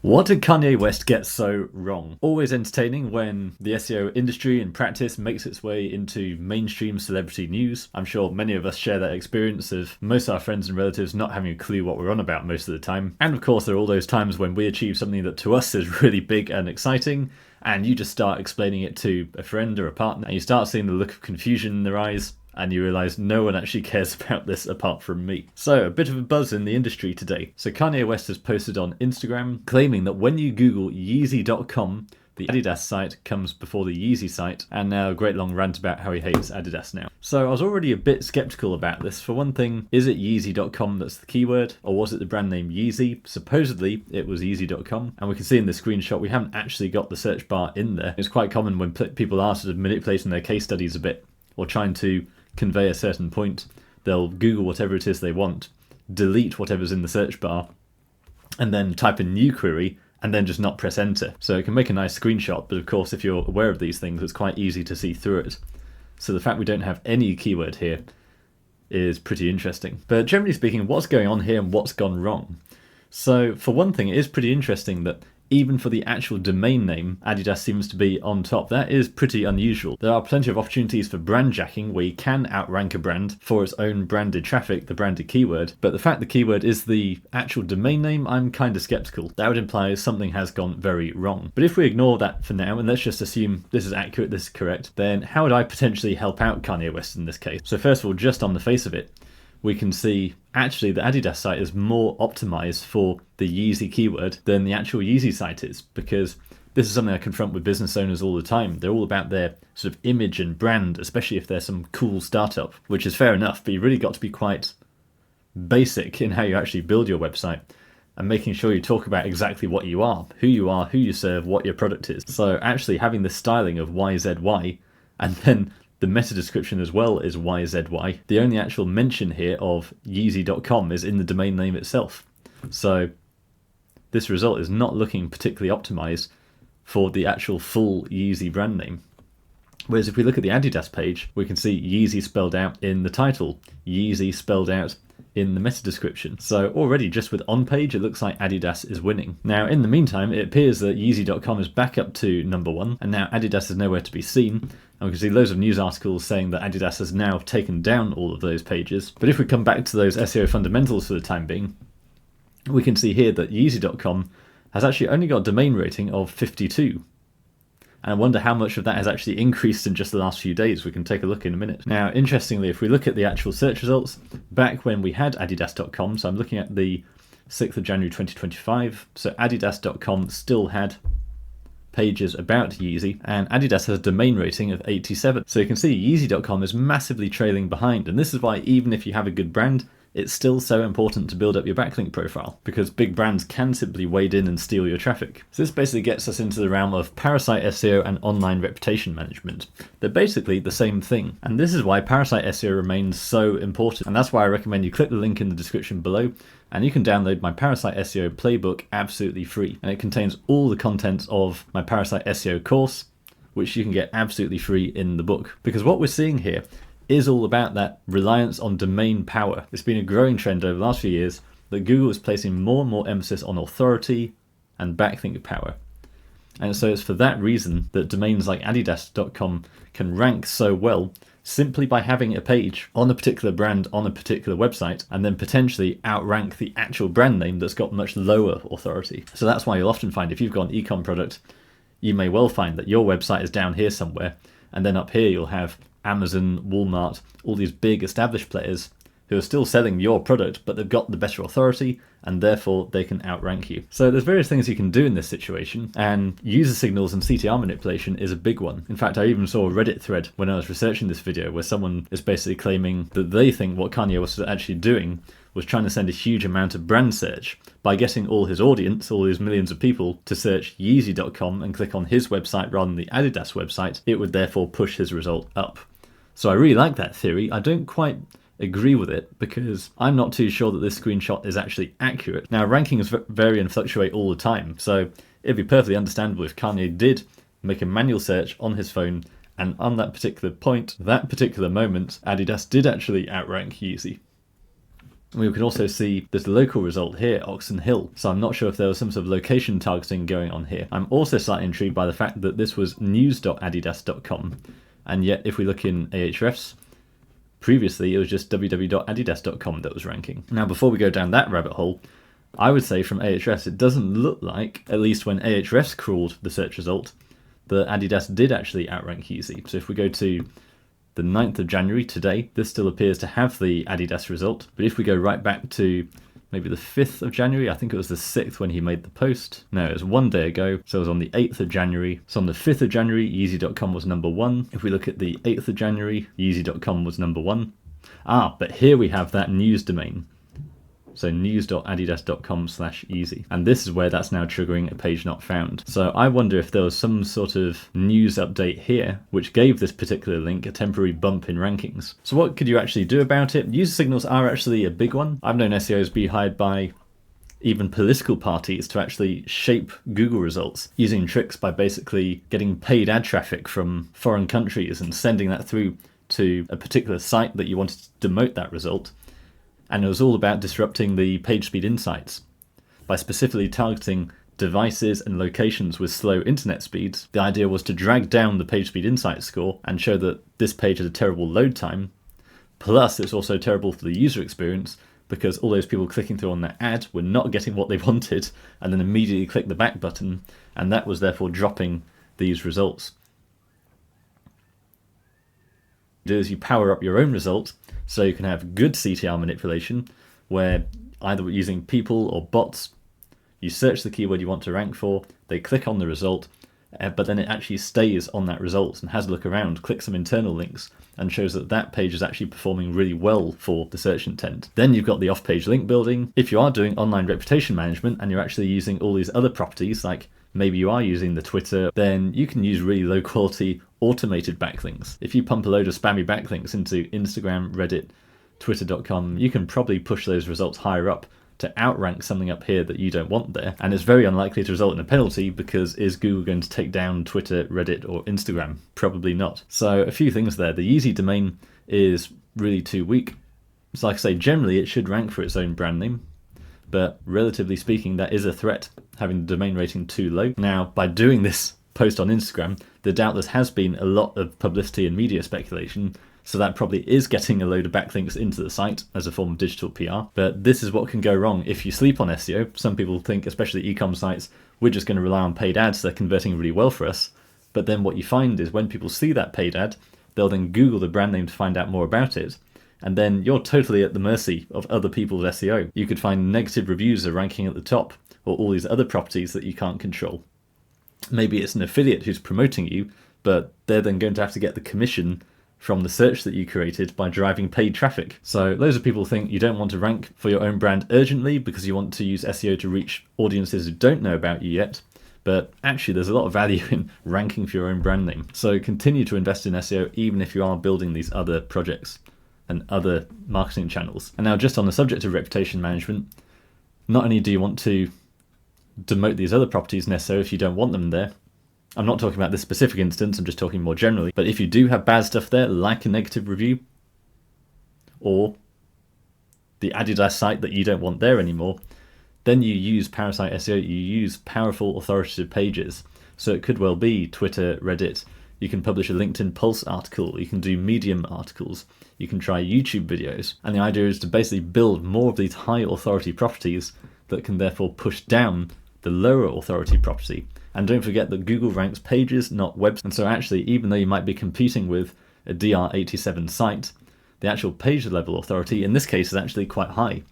What did Kanye West get so wrong? Always entertaining when the SEO industry and practice makes its way into mainstream celebrity news. I'm sure many of us share that experience of most of our friends and relatives not having a clue what we're on about most of the time. And of course, there are all those times when we achieve something that to us is really big and exciting, and you just start explaining it to a friend or a partner, and you start seeing the look of confusion in their eyes, and you realise no one actually cares about this apart from me. So, a bit of a buzz in the industry today. So Kanye West has posted on Instagram claiming that when you Google Yeezy.com, the Adidas site comes before the Yeezy site, and now a great long rant about how he hates Adidas now. So I was already a bit skeptical about this. For one thing, is it Yeezy.com that's the keyword, or was it the brand name Yeezy? Supposedly it was Yeezy.com, and we can see in the screenshot we haven't actually got the search bar in there. It's quite common when people are sort of manipulating their case studies a bit, or trying to convey a certain point, they'll Google whatever it is they want, delete whatever's in the search bar, and then type a new query, and then just not press enter. So it can make a nice screenshot, but of course if you're aware of these things, it's quite easy to see through it. So the fact we don't have any keyword here is pretty interesting. But generally speaking, what's going on here and what's gone wrong? So for one thing, it is pretty interesting that even for the actual domain name, Adidas seems to be on top. That is pretty unusual. There are plenty of opportunities for brand jacking where you can outrank a brand for its own branded traffic, the branded keyword, but the fact the keyword is the actual domain name, I'm kind of skeptical. That would imply something has gone very wrong. But if we ignore that for now, and let's just assume this is accurate, this is correct, then how would I potentially help out Kanye West in this case? So first of all, just on the face of it, we can see actually the Adidas site is more optimized for the Yeezy keyword than the actual Yeezy site is, because this is something I confront with business owners all the time. They're all about their sort of image and brand, especially if they're some cool startup, which is fair enough, but you really got to be quite basic in how you actually build your website and making sure you talk about exactly what you are, who you serve, what your product is. So actually having the styling of YZY and then the meta description as well is YZY. The only actual mention here of Yeezy.com is in the domain name itself. So this result is not looking particularly optimized for the actual full Yeezy brand name. Whereas if we look at the Adidas page, we can see Yeezy spelled out in the title, Yeezy spelled out in the meta description. So already just with on page, it looks like Adidas is winning. Now in the meantime, it appears that Yeezy.com is back up to number one, and now Adidas is nowhere to be seen. And we can see loads of news articles saying that Adidas has now taken down all of those pages. But if we come back to those SEO fundamentals for the time being, we can see here that Yeezy.com has actually only got a domain rating of 52. And I wonder how much of that has actually increased in just the last few days. We can take a look in a minute. Now, interestingly, if we look at the actual search results, back when we had Adidas.com, so I'm looking at the 6th of January 2025, so Adidas.com still had pages about Yeezy, and Adidas has a domain rating of 87. So you can see Yeezy.com is massively trailing behind, and this is why even if you have a good brand, it's still so important to build up your backlink profile, because big brands can simply wade in and steal your traffic. So this basically gets us into the realm of Parasite SEO and online reputation management. They're basically the same thing, and this is why Parasite SEO remains so important, and that's why I recommend you click the link in the description below, and you can download my Parasite SEO playbook absolutely free, and it contains all the contents of my Parasite SEO course, which you can get absolutely free in the book. Because what we're seeing here is all about that reliance on domain power. It's been a growing trend over the last few years that Google is placing more and more emphasis on authority and backlink power. And so it's for that reason that domains like Adidas.com can rank so well simply by having a page on a particular brand on a particular website and then potentially outrank the actual brand name that's got much lower authority. So that's why you'll often find if you've got an e-com product, you may well find that your website is down here somewhere, and then up here you'll have Amazon, Walmart, all these big established players who are still selling your product, but they've got the better authority, and therefore they can outrank you. So there's various things you can do in this situation, and user signals and CTR manipulation is a big one. In fact, I even saw a Reddit thread when I was researching this video where someone is basically claiming that they think what Kanye was actually doing was trying to send a huge amount of brand search by getting all his audience, all these millions of people, to search Yeezy.com and click on his website rather than the Adidas website. It would therefore push his result up. So I really like that theory. I don't quite agree with it because I'm not too sure that this screenshot is actually accurate. Now, rankings vary and fluctuate all the time, so it'd be perfectly understandable if Kanye did make a manual search on his phone, and on that particular point, that particular moment, Adidas did actually outrank Yeezy. We can also see this local result here, Oxon Hill. So I'm not sure if there was some sort of location targeting going on here. I'm also slightly intrigued by the fact that this was news.adidas.com. And yet if we look in Ahrefs, previously it was just www.adidas.com that was ranking. Now before we go down that rabbit hole, I would say from Ahrefs it doesn't look like, at least when Ahrefs crawled the search result, that Adidas did actually outrank Yeezy. So if we go to the 9th of January today, this still appears to have the Adidas result. But if we go right back to maybe the 5th of January, I think it was the 6th when he made the post. No, it was one day ago. So it was on the 8th of January. So on the 5th of January, Yeezy.com was number 1. If we look at the 8th of January, Yeezy.com was number 1. But here we have that news domain. So news.adidas.com/Yeezy. And this is where that's now triggering a page not found. So I wonder if there was some sort of news update here which gave this particular link a temporary bump in rankings. So what could you actually do about it? User signals are actually a big one. I've known SEOs be hired by even political parties to actually shape Google results using tricks by basically getting paid ad traffic from foreign countries and sending that through to a particular site that you wanted to demote that result. And it was all about disrupting the page speed insights. By specifically targeting devices and locations with slow internet speeds, the idea was to drag down the page speed insight score and show that this page had a terrible load time. Plus, it's also terrible for the user experience because all those people clicking through on that ad were not getting what they wanted and then immediately clicked the back button, and that was therefore dropping these results. Is you power up your own results so you can have good CTR manipulation where either using people or bots, you search the keyword you want to rank for, they click on the result, but then it actually stays on that result and has a look around, clicks some internal links and shows that that page is actually performing really well for the search intent. Then you've got the off-page link building. If you are doing online reputation management and you're actually using all these other properties, like maybe you are using the Twitter, then you can use really low quality automated backlinks. If you pump a load of spammy backlinks into Instagram, Reddit, Twitter.com, you can probably push those results higher up to outrank something up here that you don't want there. And it's very unlikely to result in a penalty because is Google going to take down Twitter, Reddit, or Instagram? Probably not. So a few things there. The Yeezy domain is really too weak. So like I say, generally it should rank for its own brand name, but relatively speaking, that is a threat, having the domain rating too low. Now, by doing this post on Instagram, there doubtless has been a lot of publicity and media speculation, so that probably is getting a load of backlinks into the site as a form of digital PR. But this is what can go wrong if you sleep on SEO. Some people think, especially e-com sites, we're just going to rely on paid ads, they're converting really well for us. But then what you find is when people see that paid ad, they'll then Google the brand name to find out more about it. And then you're totally at the mercy of other people's SEO. You could find negative reviews are ranking at the top, or all these other properties that you can't control. Maybe it's an affiliate who's promoting you, but they're then going to have to get the commission from the search that you created by driving paid traffic. So loads of people think you don't want to rank for your own brand urgently because you want to use SEO to reach audiences who don't know about you yet. But actually there's a lot of value in ranking for your own brand name. So continue to invest in SEO even if you are building these other projects and other marketing channels. And now just on the subject of reputation management, not only do you want to demote these other properties in SEO if you don't want them there, I'm not talking about this specific instance, I'm just talking more generally, but if you do have bad stuff there, like a negative review, or the Adidas site that you don't want there anymore, then you use Parasite SEO, you use powerful authoritative pages. So it could well be Twitter, Reddit, you can publish a LinkedIn Pulse article, you can do Medium articles, you can try YouTube videos. And the idea is to basically build more of these high authority properties that can therefore push down the lower authority property. And don't forget that Google ranks pages, not webs. And so actually, even though you might be competing with a DR87 site, the actual page level authority in this case is actually quite high.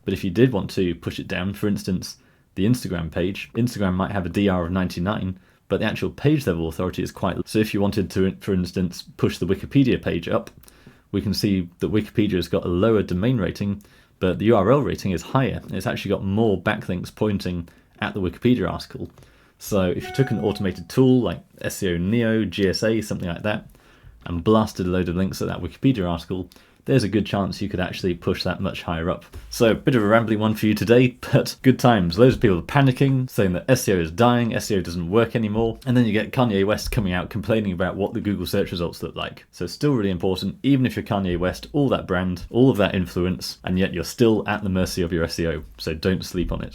But if you did want to push it down, for instance, the Instagram page, Instagram might have a DR of 99, but the actual page level authority is quite low. So if you wanted to, for instance, push the Wikipedia page up, we can see that Wikipedia has got a lower domain rating, but the URL rating is higher. It's actually got more backlinks pointing at the Wikipedia article. So if you took an automated tool like SEO Neo, GSA, something like that, and blasted a load of links at that Wikipedia article, there's a good chance you could actually push that much higher up. So a bit of a rambling one for you today, but good times. Loads of people are panicking, saying that SEO is dying, SEO doesn't work anymore, and then you get Kanye West coming out complaining about what the Google search results look like. So it's still really important, even if you're Kanye West, all that brand, all of that influence, and yet you're still at the mercy of your SEO, so don't sleep on it.